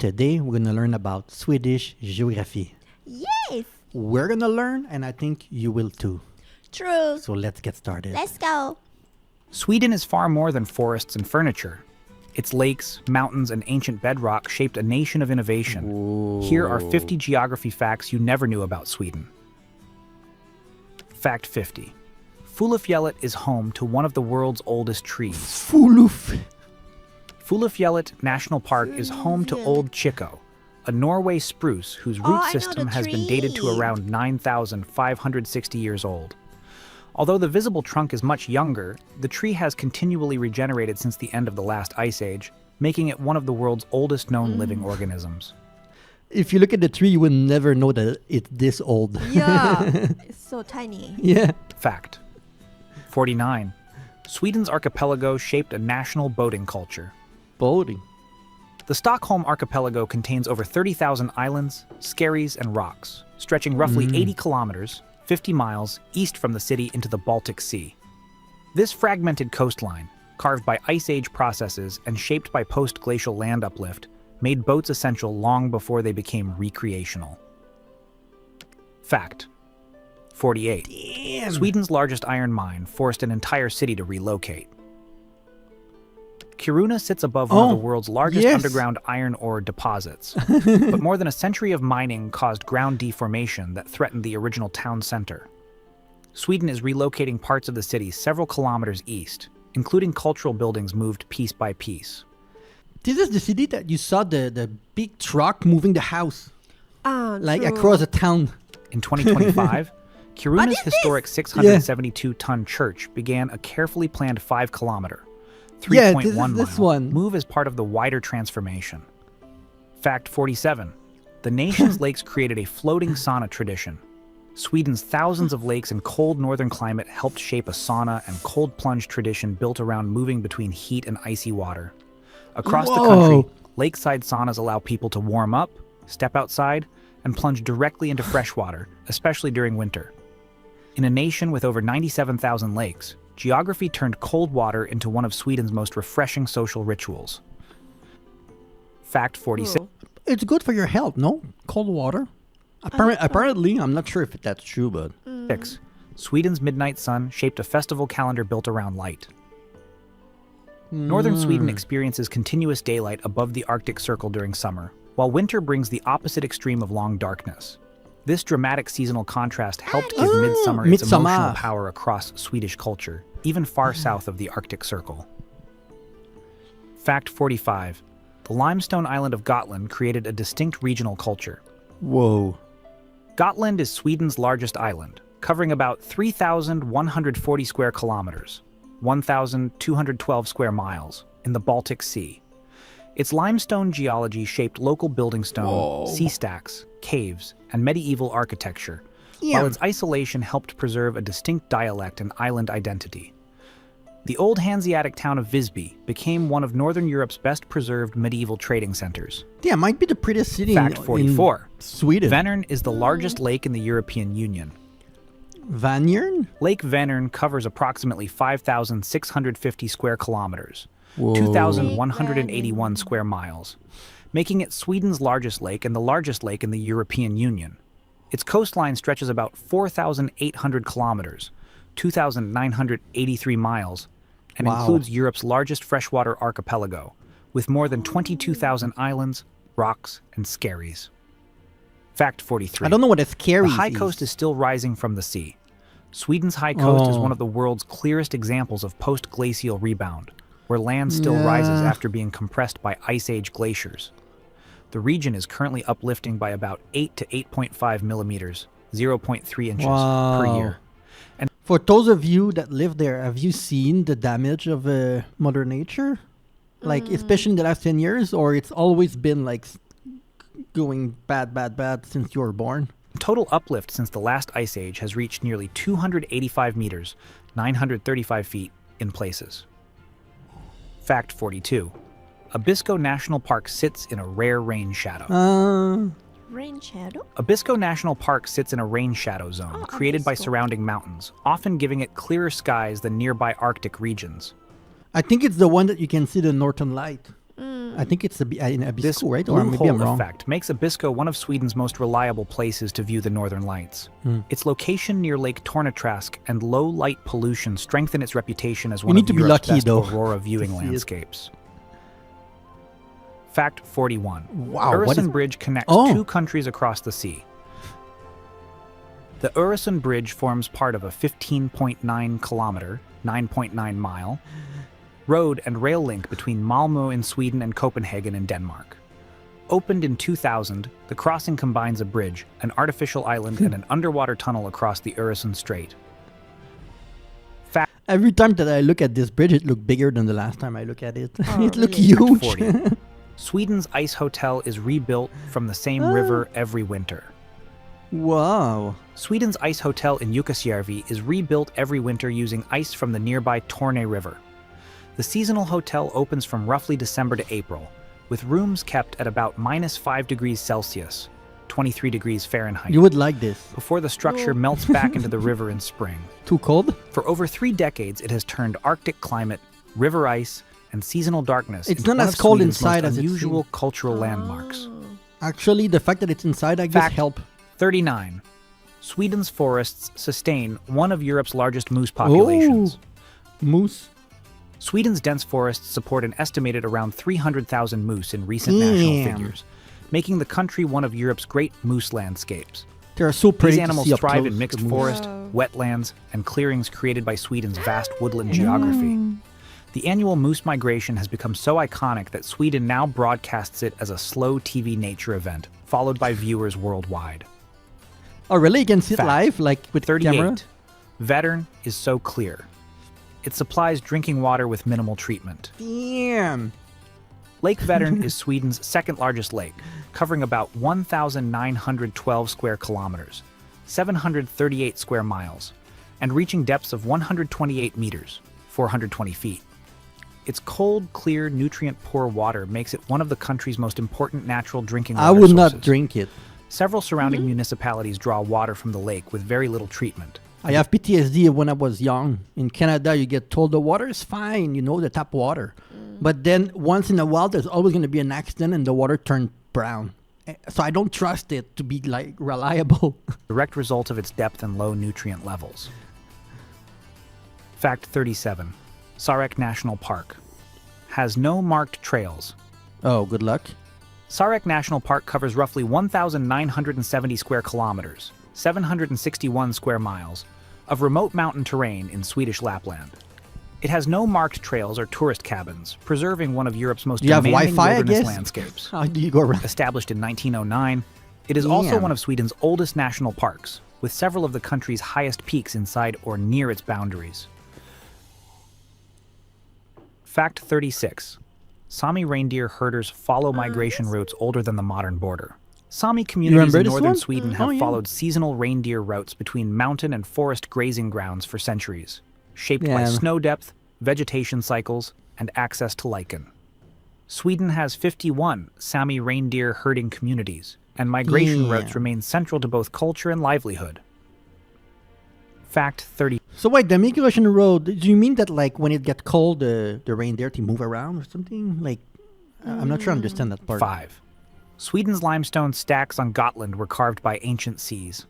today we're going to learn about Swedish geography. Yes, We're going to learn, and I think you will too. true. So let's get started. Let's go. Sweden is far more than forests and furniture. Its lakes, mountains, and ancient bedrock shaped a nation of innovation. Here are 50 geography facts you never knew about Sweden. Fact 50. Fulufjellet is home to one of the world's oldest trees. Fuluf. Fulufjellet National Park is home to Old Chico, a Norway spruce whose I root know system the has been dated to tree. around 9,560 years old. Although the visible trunk is much younger, the tree has continually regenerated since the end of the last ice age, making it one of the world's oldest known living organisms. If you look at the tree, you would never know that it's this old. Yeah, it's so tiny. Yeah. Fact 49. Sweden's archipelago shaped a national boating culture. Boating. The Stockholm archipelago contains over 30,000 islands, skerries, and rocks, stretching roughly 80 kilometers, 50 miles, east from the city into the Baltic Sea. This fragmented coastline, carved by Ice Age processes and shaped by post-glacial land uplift, made boats essential long before they became recreational. Fact 48. Damn. Sweden's largest iron mine forced an entire city to relocate. Kiruna sits above one of the world's largest yes. underground iron ore deposits, but more than a century of mining caused ground deformation that threatened the original town center. Sweden is relocating parts of the city several kilometers east, including cultural buildings moved piece by piece. This is the city that you saw the big truck moving the house, like True. across the town. In 2025, Kiruna's is this? historic 672-ton church began a carefully planned 5-kilometer, Yeah, 3.1 this is mile this one. move as part of the wider transformation. Fact 47. The nation's lakes created a floating sauna tradition. Sweden's thousands of lakes and cold northern climate helped shape a sauna and cold plunge tradition built around moving between heat and icy water. Across the Whoa. country, lakeside saunas allow people to warm up, step outside, and plunge directly into fresh water, especially during winter. In a nation with over 97,000 lakes, geography turned cold water into one of Sweden's most refreshing social rituals. Fact 46. Cool. It's good for your health, no? Cold water. Apparently, I'm not sure if that's true, but Sweden's midnight sun shaped a festival calendar built around light. Northern Sweden experiences continuous daylight above the Arctic Circle during summer, while winter brings the opposite extreme of long darkness. This dramatic seasonal contrast helped give midsummer its Midsummer. emotional power across Swedish culture, even far south of the Arctic Circle. Fact 45. The limestone island of Gotland created a distinct regional culture. whoa. Gotland is Sweden's largest island, covering about 3,140 square kilometers, 1,212 square miles, in the Baltic Sea. Its limestone geology shaped local building stone, sea stacks, caves, and medieval architecture, while its isolation helped preserve a distinct dialect and island identity. The old Hanseatic town of Visby became one of Northern Europe's best preserved medieval trading centers. Yeah, might be the prettiest city Fact in 44. Sweden. Vänern is the largest lake in the European Union. Vänern? Lake Vänern covers approximately 5,650 square kilometers, Whoa. 2,181 square miles, making it Sweden's largest lake and the largest lake in the European Union. Its coastline stretches about 4,800 kilometers, 2,983 miles, and Wow. includes Europe's largest freshwater archipelago, with more than 22,000 islands, rocks, and skerries. Fact 43. I don't know what a scary The high coast is still rising from the sea. Sweden's high coast is Oh. one of the world's clearest examples of post-glacial rebound, where land still rises Yeah. after being compressed by Ice Age glaciers. The region is currently uplifting by about 8 to 8.5 millimeters, 0.3 inches per Wow. year. For those of you that live there, have you seen the damage of Mother Nature? Like, especially in the last 10 years, or it's always been like going bad since you were born? Total uplift since the last ice age has reached nearly 285 meters, 935 feet in places. Fact 42. Abisko National Park sits in a rare rain shadow. Rain shadow? Abisko National Park sits in a rain shadow zone created by Abisko. surrounding mountains, often giving it clearer skies than nearby Arctic regions. I think it's the one that you can see the Northern Light. I think it's in This Abisko, right? Or blue maybe I'm hole wrong. effect makes Abisko one of Sweden's most reliable places to view the northern lights. Its location near Lake Tornetrask and low light pollution strengthen its reputation as one need of to be Europe's lucky, best though, aurora viewing see it. landscapes. Fact 41. Wow, what is- Öresund Bridge connects Oh. 2 countries across the sea. The Öresund Bridge forms part of a 15.9 kilometer, 9.9 mile, road and rail link between Malmö in Sweden and Copenhagen in Denmark. Opened in 2000, the crossing combines a bridge, an artificial island, and an underwater tunnel across the Öresund Strait. Every time that I look at this bridge, it looks bigger than the last time I look at it. Oh, It looks really? huge. 40. Sweden's ice hotel is rebuilt from the same river every winter. Wow. Sweden's ice hotel in Jukkasjärvi is rebuilt every winter using ice from the nearby Torne River. The seasonal hotel opens from roughly December to April, with rooms kept at about -5 degrees Celsius, 23 degrees Fahrenheit, You would like this. before the structure Oh. melts back into the river in spring. Too cold? For over 3 decades, it has turned Arctic climate, river ice, and seasonal darkness It's into not one as of cold Sweden's inside most as it unusual seems. cultural landmarks. Actually, the fact that it's inside, I guess, Fact. help. 39. Sweden's forests sustain one of Europe's largest moose populations. Moose. Sweden's dense forests support an estimated around 300,000 moose in recent national Damn. figures, making the country one of Europe's great moose landscapes. They are so pretty These to animals see up thrive close, in mixed the moose. forest, Wow. wetlands, and clearings created by Sweden's vast woodland geography. The annual moose migration has become so iconic that Sweden now broadcasts it as a slow TV nature event, followed by viewers worldwide. Oh, really? You can see it Fact. live, like with 38. camera? Vättern is so clear. It supplies drinking water with minimal treatment. Damn. Lake Vättern is Sweden's second largest lake, covering about 1,912 square kilometers, 738 square miles, and reaching depths of 128 meters, 420 feet. Its cold, clear, nutrient-poor water makes it one of the country's most important natural drinking water I would sources. not drink it. Several surrounding municipalities draw water from the lake with very little treatment. I have PTSD of when I was young. In Canada, you get told the water is fine, you know, the tap water. But then once in a while, there's always going to be an accident and the water turned brown. So I don't trust it to be like reliable. Direct result of its depth and low nutrient levels. Fact 37. Sarek National Park has no marked trails. Oh, good luck. Sarek National Park covers roughly 1,970 square kilometers, 761 square miles, of remote mountain terrain in Swedish Lapland. It has no marked trails or tourist cabins, preserving one of Europe's most Do you have demanding Wi-Fi, I wilderness guess? landscapes. How do you go around? Established in 1909, it is also Damn. one of Sweden's oldest national parks, with several of the country's highest peaks inside or near its boundaries. Fact 36. Sami reindeer herders follow migration routes older than the modern border. Sami communities remember in this northern one? Sweden Oh, have yeah. followed seasonal reindeer routes between mountain and forest grazing grounds for centuries, shaped by Yeah. snow depth, vegetation cycles, and access to lichen. Sweden has 51 Sami reindeer herding communities, and migration Yeah. routes remain central to both culture and livelihood. Fact 30. So wait, the migration road, do you mean that like when it gets cold, the reindeer to move around or something? Like, I'm not sure I understand that part. 5. Sweden's limestone stacks on Gotland were carved by ancient seas.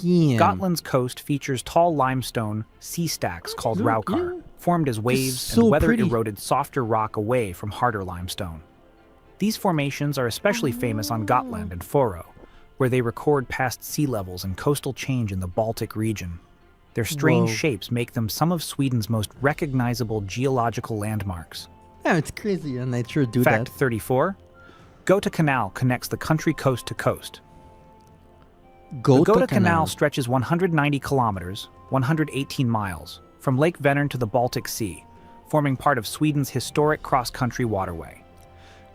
Damn. Gotland's coast features tall limestone sea stacks called Yeah, raukar, yeah. formed as waves so and weather pretty. eroded softer rock away from harder limestone. These formations are especially famous on Gotland and Faro, where they record past sea levels and coastal change in the Baltic region. Their strange Whoa. shapes make them some of Sweden's most recognizable geological landmarks. Yeah, it's crazy, and I sure do Fact that. 34. Gotha Canal connects the country coast to coast. Go The Gotha Canal stretches 190 kilometers, 118 miles, from Lake Vänern to the Baltic Sea, forming part of Sweden's historic cross-country waterway.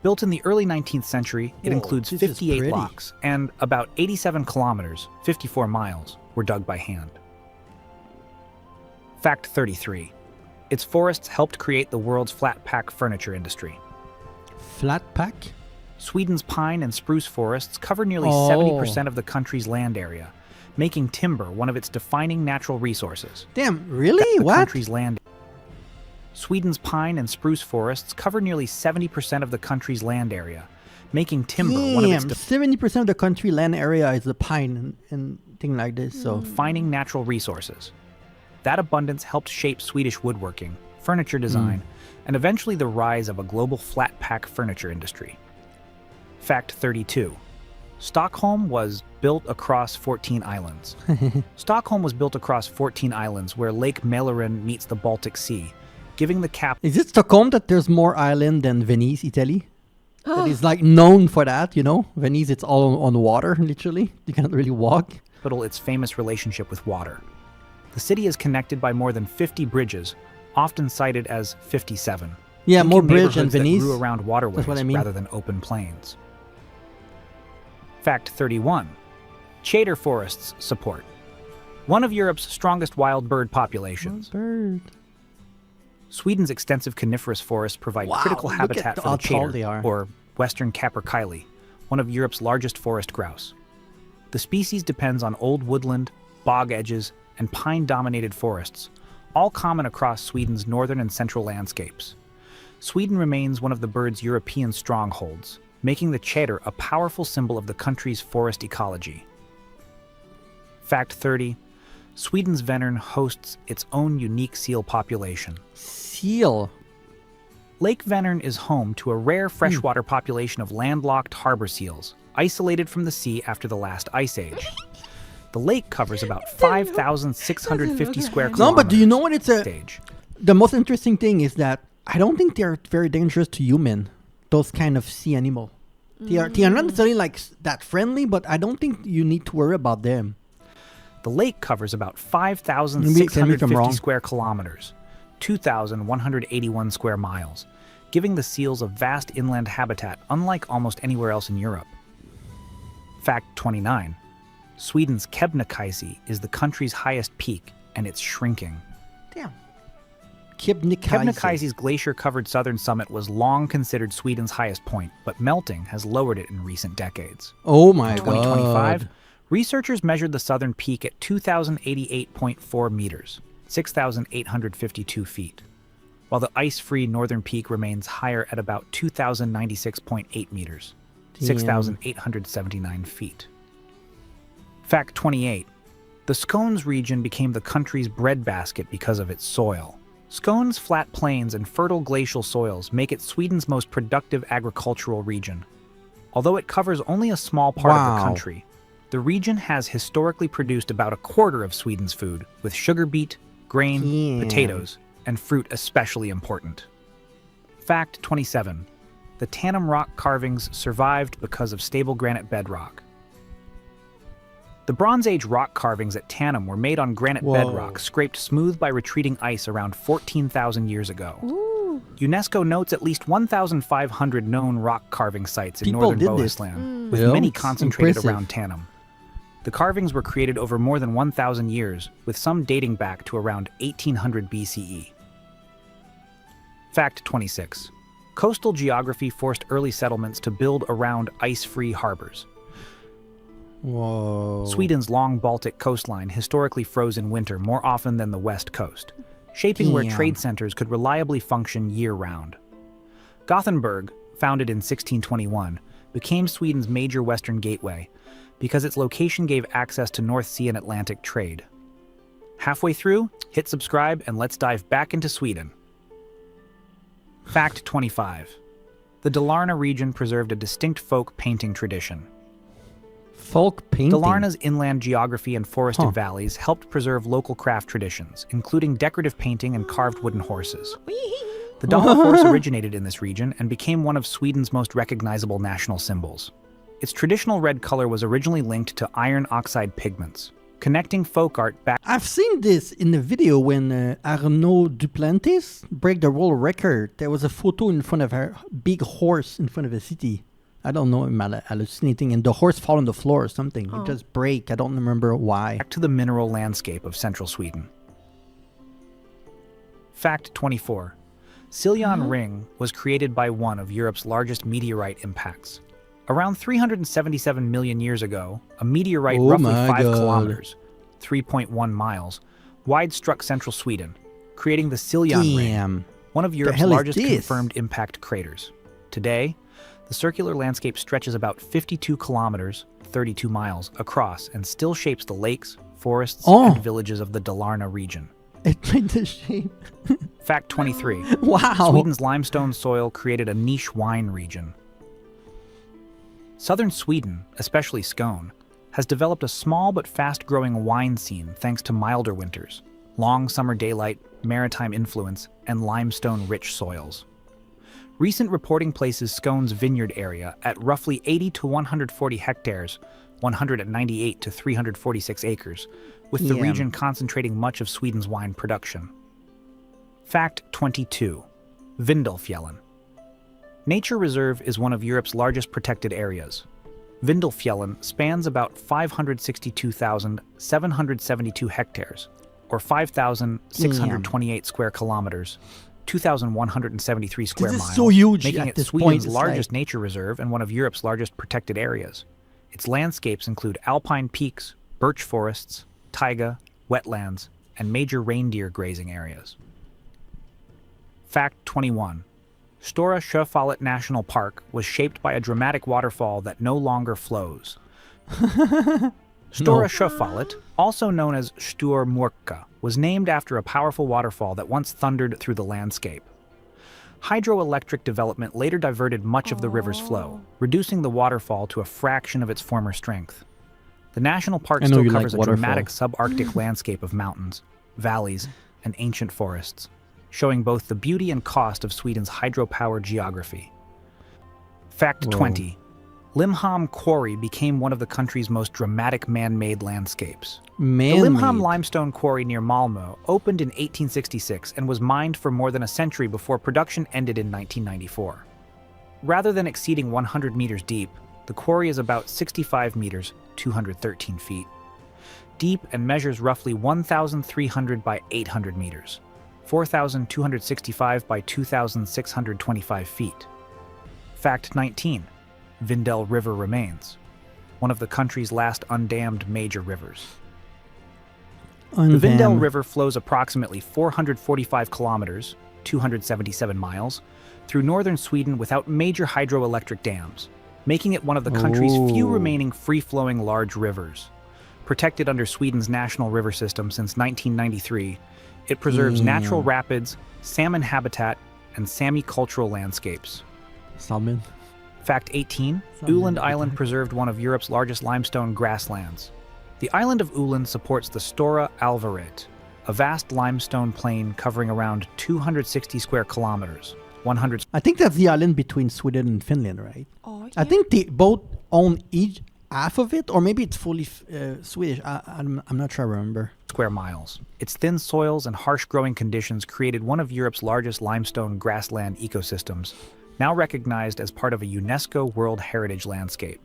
Built in the early 19th century, it Whoa, includes this is 58 pretty. locks, and about 87 kilometers, 54 miles, were dug by hand. Fact 33. Its forests helped create the world's flat-pack furniture industry. Flat pack? Sweden's pine and spruce forests cover nearly Oh. 70% of the country's land area, making timber one of its defining natural resources. Damn, really? The What? country's land. Sweden's pine and spruce forests cover nearly 70% of the country's land area, making timber one of its Damn, 70% of the country land area is the pine and thing like this. So defining natural resources. That abundance helped shape Swedish woodworking, furniture design, and eventually the rise of a global flat-pack furniture industry. Fact 32. Stockholm was built across 14 islands. Stockholm was built across 14 islands where Lake Mälaren meets the Baltic Sea, giving the capital is it Stockholm that there's more island than Venice, Italy? That is like known for that, you know? Venice, it's all on water, literally. You cannot really walk. its famous relationship with water. The city is connected by more than 50 bridges, often cited as 57. Yeah, Think more in bridge than neighborhoods that Venice. grew around waterways what I mean. rather than open plains. Fact 31. Cedar forests support one of Europe's strongest wild bird populations. Bird. Sweden's extensive coniferous forests provide Wow, critical look habitat at for how the tall they are. chater, or western capercaillie, one of Europe's largest forest grouse. The species depends on old woodland, bog edges, and pine-dominated forests, all common across Sweden's northern and central landscapes. Sweden remains one of the bird's European strongholds, making the chater a powerful symbol of the country's forest ecology. Fact 30. Sweden's Vänern hosts its own unique seal population. Seal. Lake Vänern is home to a rare freshwater population of landlocked harbor seals, isolated from the sea after the last ice age. The lake covers about 5,650 square kilometers. No, but do you know what it's a... Stage. The most interesting thing is that I don't think they're very dangerous to human, those kind of sea animal. They are not necessarily like that friendly, but I don't think you need to worry about them. The lake covers about Tell me if 5,650 I'm wrong. square kilometers, 2,181 square miles, giving the seals a vast inland habitat unlike almost anywhere else in Europe. Fact 29. Sweden's Kebnekaise is the country's highest peak, and it's shrinking. Damn. Kebnekaise. Kebnekaise's glacier-covered southern summit was long considered Sweden's highest point, but melting has lowered it in recent decades. Oh my In 2025, god. researchers measured the southern peak at 2,088.4 meters, 6,852 feet, while the ice-free northern peak remains higher at about 2,096.8 meters, Damn. 6,879 feet. Fact 28. The Skånes region became the country's breadbasket because of its soil. Skåne's flat plains and fertile glacial soils make it Sweden's most productive agricultural region. Although it covers only a small part of the Wow. country, the region has historically produced about a quarter of Sweden's food, with sugar beet, grain, Damn. potatoes, and fruit especially important. Fact 27. The Tannum rock carvings survived because of stable granite bedrock. The Bronze Age rock carvings at Tannum were made on granite Whoa. bedrock scraped smooth by retreating ice around 14,000 years ago. Ooh. UNESCO notes at least 1,500 known rock carving sites in People northern did this. Bohuslän, with Yeah, many it's concentrated impressive. around Tannum. The carvings were created over more than 1,000 years, with some dating back to around 1800 BCE. Fact 26. Coastal geography forced early settlements to build around ice-free harbors. Whoa. Sweden's long Baltic coastline historically froze in winter more often than the west coast, shaping where Damn. trade centers could reliably function year-round. Gothenburg, founded in 1621, became Sweden's major western gateway because its location gave access to North Sea and Atlantic trade. Halfway through, hit subscribe and let's dive back into Sweden. Fact 25. The Dalarna region preserved a distinct folk painting tradition. Folk painting. Dalarna's inland geography and forested Huh. valleys helped preserve local craft traditions, including decorative painting and carved wooden horses. The Dala horse originated in this region and became one of Sweden's most recognizable national symbols. Its traditional red color was originally linked to iron oxide pigments, connecting folk art back I've seen this in the video when Arnaud Duplantis break the world record. There was a photo in front of a big horse in front of a city. I don't know, I'm hallucinating, and the horse fall on the floor or something. Oh. It just break. I don't remember why. to the mineral landscape of central Sweden. Fact 24. Siljan Ring was created by one of Europe's largest meteorite impacts. Around 377 million years ago, a meteorite Oh roughly my 5 God. kilometers, 3.1 miles, wide struck central Sweden, creating the Siljan Ring. Damn. one of Europe's hell is largest this? confirmed impact craters. Today, the circular landscape stretches about 52 kilometers, 32 miles, across and still shapes the lakes, forests, Oh. and villages of the Dalarna region. It made the shape. Fact 23. Wow. Sweden's limestone soil created a niche wine region. Southern Sweden, especially Skåne, has developed a small but fast-growing wine scene thanks to milder winters, long summer daylight, maritime influence, and limestone-rich soils. Recent reporting places Skåne's vineyard area at roughly 80 to 140 hectares, 198 to 346 acres, with the Yeah. region concentrating much of Sweden's wine production. Fact 22. Vindelfjällen. Nature Reserve is one of Europe's largest protected areas. Vindelfjällen spans about 562,772 hectares, or 5,628 square kilometers, 2,173 square This is miles, so huge making at it this Sweden's point. It's largest like- nature reserve and one of Europe's largest protected areas. Its landscapes include alpine peaks, birch forests, taiga, wetlands, and major reindeer grazing areas. Fact 21. Stora Sjöfallet National Park was shaped by a dramatic waterfall that no longer flows. Stora Sjöfallet, also known as Stormurka, was named after a powerful waterfall that once thundered through the landscape. Hydroelectric development later diverted much of the river's flow, reducing the waterfall to a fraction of its former strength. The national park I know still you like covers a waterfall. dramatic subarctic landscape of mountains, valleys, and ancient forests, showing both the beauty and cost of Sweden's hydropower geography. Fact Whoa. 20. Limhamn Quarry became one of the country's most dramatic man-made landscapes. The Limhamn Man-made. limestone quarry near Malmö opened in 1866 and was mined for more than a century before production ended in 1994. Rather than exceeding 100 meters deep, the quarry is about 65 meters, 213 feet, deep and measures roughly 1,300 by 800 meters, 4,265 by 2,625 feet. Fact 19. Vindel River remains, one of the country's last undammed major rivers. The Vindel Undammed. River flows approximately 445 kilometers, 277 miles, through northern Sweden without major hydroelectric dams, making it one of the country's few Ooh. remaining free-flowing large rivers. Protected under Sweden's national river system since 1993, it preserves natural rapids, salmon habitat, and Sami cultural landscapes. Salmon. Fact 18. Salmon Öland habitat. Island preserved one of Europe's largest limestone grasslands. The island of Öland supports the Stora Alvaret, a vast limestone plain covering around 260 square kilometers, 100 I think that's the island between Sweden and Finland, right? Oh, yeah. I think they both own each half of it, or maybe it's fully Swedish. I'm not sure I remember. square miles. Its thin soils and harsh growing conditions created one of Europe's largest limestone grassland ecosystems, now recognized as part of a UNESCO World Heritage Landscape.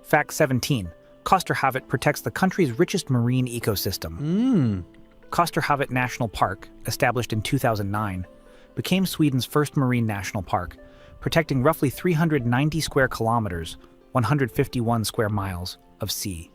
Fact 17. Kosterhavet protects the country's richest marine ecosystem. Kosterhavet National Park, established in 2009, became Sweden's first marine national park, protecting roughly 390 square kilometers, 151 square miles, of sea.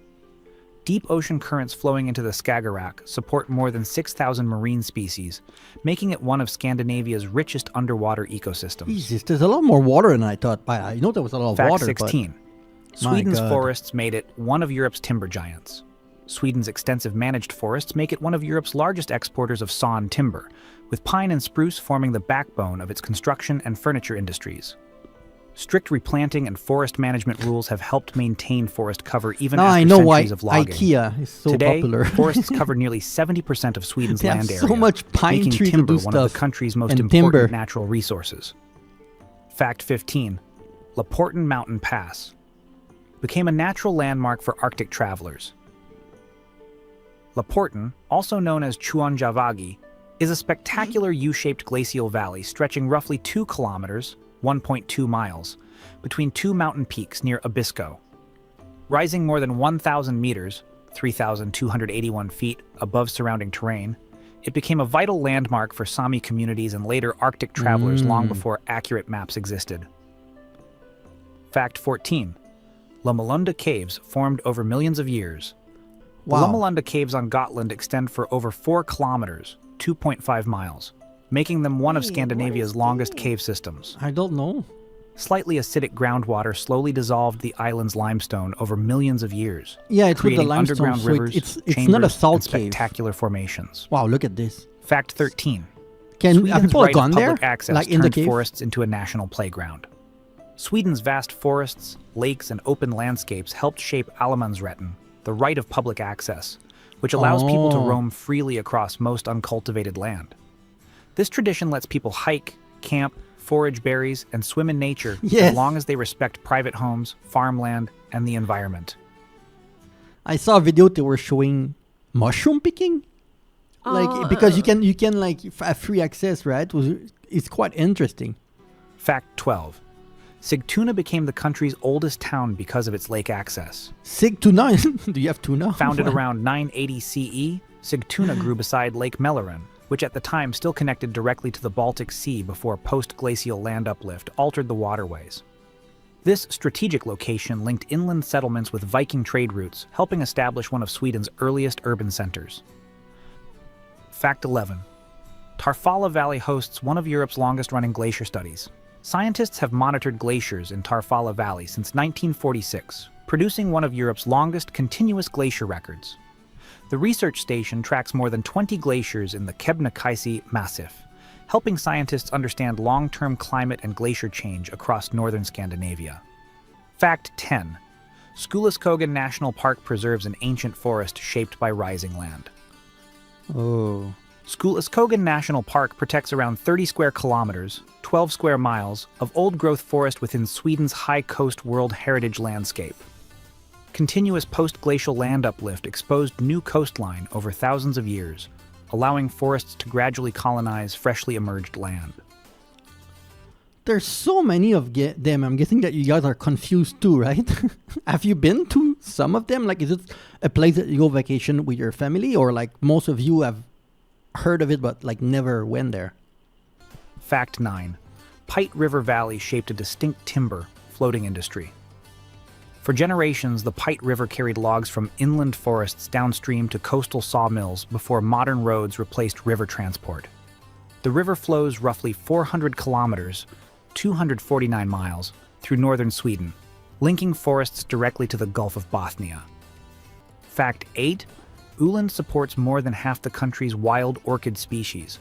Deep ocean currents flowing into the Skagerrak support more than 6,000 marine species, making it one of Scandinavia's richest underwater ecosystems. Jesus, there's a lot more water than I thought. I know there was a lot of Fact water, 16. My Sweden's God. forests made it one of Europe's timber giants. Sweden's extensive managed forests make it one of Europe's largest exporters of sawn timber, with pine and spruce forming the backbone of its construction and furniture industries. Strict replanting and forest management rules have helped maintain forest cover even Now after I know why centuries of logging. IKEA is so Today, popular. forests cover nearly 70% of Sweden's They have land so area, much pine making tree to timber do one of the stuff. country's most And important timber. natural resources. Fact 15. Laporten Mountain Pass became a natural landmark for Arctic travelers. Laporten, also known as Chuonjavagi, is a spectacular U-shaped glacial valley stretching roughly 2 kilometers, 1.2 miles, between two mountain peaks near Abisko. Rising more than 1,000 meters, 3,281 feet above surrounding terrain, it became a vital landmark for Sami communities and later Arctic travelers long before accurate maps existed. Fact 14. Lommalunda Caves formed over millions of years. The Wow. Lommalunda Caves on Gotland extend for over 4 kilometers, 2.5 miles, making them one of Hey, what Scandinavia's is longest this? cave systems. I don't know. Slightly acidic groundwater slowly dissolved the island's limestone over millions of years, Yeah, it's with the creating limestone, underground so rivers, it's chambers, not a and salt cave. spectacular formations. Wow, look at this. Fact 13. Have Sweden's people right of gone there? public access Like in the turned cave? forests into a national playground. Sweden's vast forests, lakes, and open landscapes helped shape allemansrätten, the right of public access, which allows people to Oh. roam freely across most uncultivated land. This tradition lets people hike, camp, forage berries, and swim in nature Yes. as long as they respect private homes, farmland, and the environment. I saw a video they were showing mushroom picking. Like because you can like have free access, right? It's quite interesting. Fact 12. Sigtuna became the country's oldest town because of its lake access. Sig tuna. Do you have tuna? Founded around 980 CE, Sigtuna grew beside Lake Mälaren, which at the time still connected directly to the Baltic Sea before post-glacial land uplift altered the waterways. This strategic location linked inland settlements with Viking trade routes, helping establish one of Sweden's earliest urban centers. Fact 11. Tarfala Valley hosts one of Europe's longest-running glacier studies. Scientists have monitored glaciers in Tarfala Valley since 1946, producing one of Europe's longest continuous glacier records. The research station tracks more than 20 glaciers in the Kebnekaise Massif, helping scientists understand long-term climate and glacier change across northern Scandinavia. Fact 10. Skoleskogen National Park preserves an ancient forest shaped by rising land. Oh. Skoleskogen National Park protects around 30 square kilometers, 12 square miles, of old-growth forest within Sweden's high coast World Heritage landscape. Continuous post-glacial land uplift exposed new coastline over thousands of years, allowing forests to gradually colonize freshly emerged land. There's so many of them. I'm guessing that you guys are confused too, right? Have you been to some of them? Like, is it a place that you go vacation with your family, or like most of you have heard of it but like never went there? Fact 9. Pite River Valley shaped a distinct timber, floating industry. For generations, the Pite River carried logs from inland forests downstream to coastal sawmills before modern roads replaced river transport. The river flows roughly 400 kilometers, 249 miles, through northern Sweden, linking forests directly to the Gulf of Bothnia. Fact 8. Öland supports more than half the country's wild orchid species.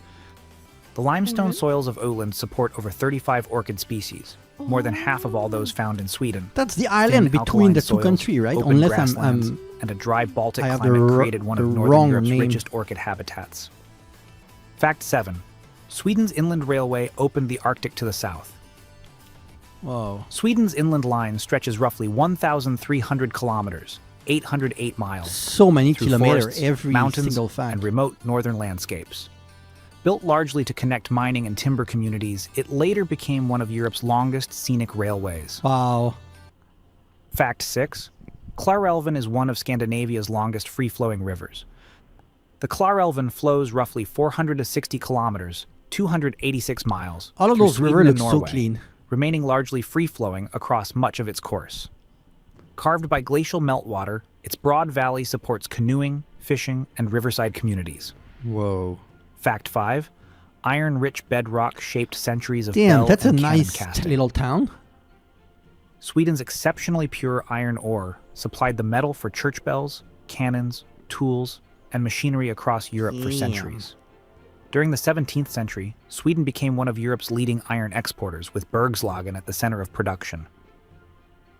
The limestone soils of Öland support over 35 orchid species, more than half of all those found in Sweden. That's the island Thin between the two alkaline countries, soils, right? open Unless grasslands, I'm and a dry Baltic I have the climate wr- created one of the Northern wrong Europe's name. richest orchid habitats. Fact 7. Sweden's inland railway opened the Arctic to the south. Whoa. Sweden's inland line stretches roughly 1,300 kilometers, 808 miles, So many through kilometers forests, every mountains, single fact. and remote northern landscapes. Built largely to connect mining and timber communities, it later became one of Europe's longest scenic railways. Wow. Fact 6. Klarälven is one of Scandinavia's longest free-flowing rivers. The Klarälven flows roughly 460 kilometers, 286 miles, All of through those Sweden rivers and look so Norway, clean. remaining largely free-flowing across much of its course. Carved by glacial meltwater, its broad valley supports canoeing, fishing, and riverside communities. Whoa. Fact 5. Iron-rich bedrock shaped centuries of Damn, bell that's a and cannon nice casting. little town. Sweden's exceptionally pure iron ore supplied the metal for church bells, cannons, tools, and machinery across Europe for Damn. centuries. During the 17th century, Sweden became one of Europe's leading iron exporters, with Bergslagen at the center of production.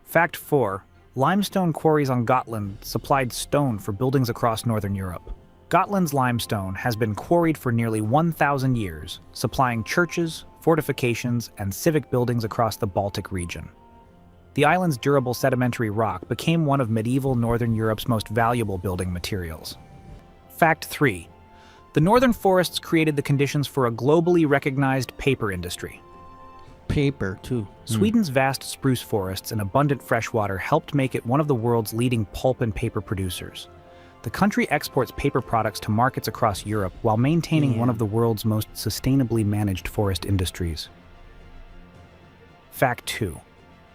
Fact 4. Limestone quarries on Gotland supplied stone for buildings across northern Europe. Gotland's limestone has been quarried for nearly 1,000 years, supplying churches, fortifications, and civic buildings across the Baltic region. The island's durable sedimentary rock became one of medieval northern Europe's most valuable building materials. Fact 3. The northern forests created the conditions for a globally recognized paper industry. Paper, too. Sweden's vast spruce forests and abundant freshwater helped make it one of the world's leading pulp and paper producers. The country exports paper products to markets across Europe while maintaining one of the world's most sustainably managed forest industries. Fact 2.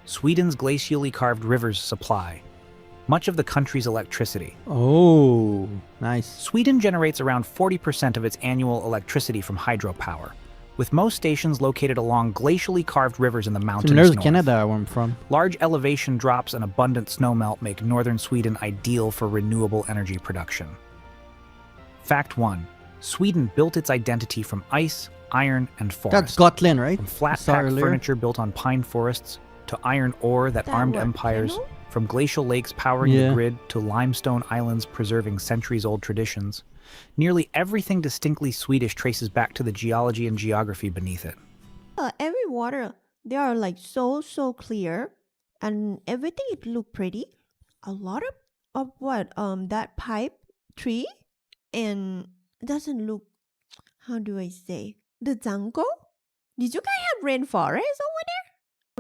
Sweden's glacially carved rivers supply much of the country's electricity. Oh, nice. Sweden generates around 40% of its annual electricity from hydropower, with most stations located along glacially carved rivers in the mountains Similar to north. Canada, where I'm from. Large elevation drops and abundant snowmelt make northern Sweden ideal for renewable energy production. Fact 1. Sweden built its identity from ice, iron, and forest. That's Gotland, right? From I flat saw packed earlier. furniture built on pine forests to iron ore that That armed what, empires, canoe? from glacial lakes powering Yeah. the grid to limestone islands preserving centuries-old traditions, nearly everything distinctly Swedish traces back to the geology and geography beneath it. Every water, they are like so clear, and everything it look pretty. A lot of what that pipe tree, and doesn't look. How do I say the jungle? Did you guys have rainforest over there?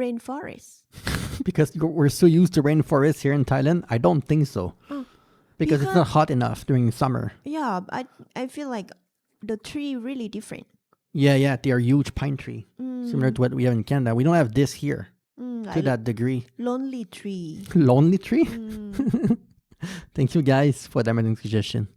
Rainforest. Because we're so used to rainforest here in Thailand. I don't think so. Oh, Because it's not hot enough during summer. Yeah, I feel like the tree really different. Yeah, they are huge pine tree. Similar to what we have in Canada. We don't have this here to Like that degree. lonely tree. Lonely tree? Mm. Thank you guys for that amazing suggestion.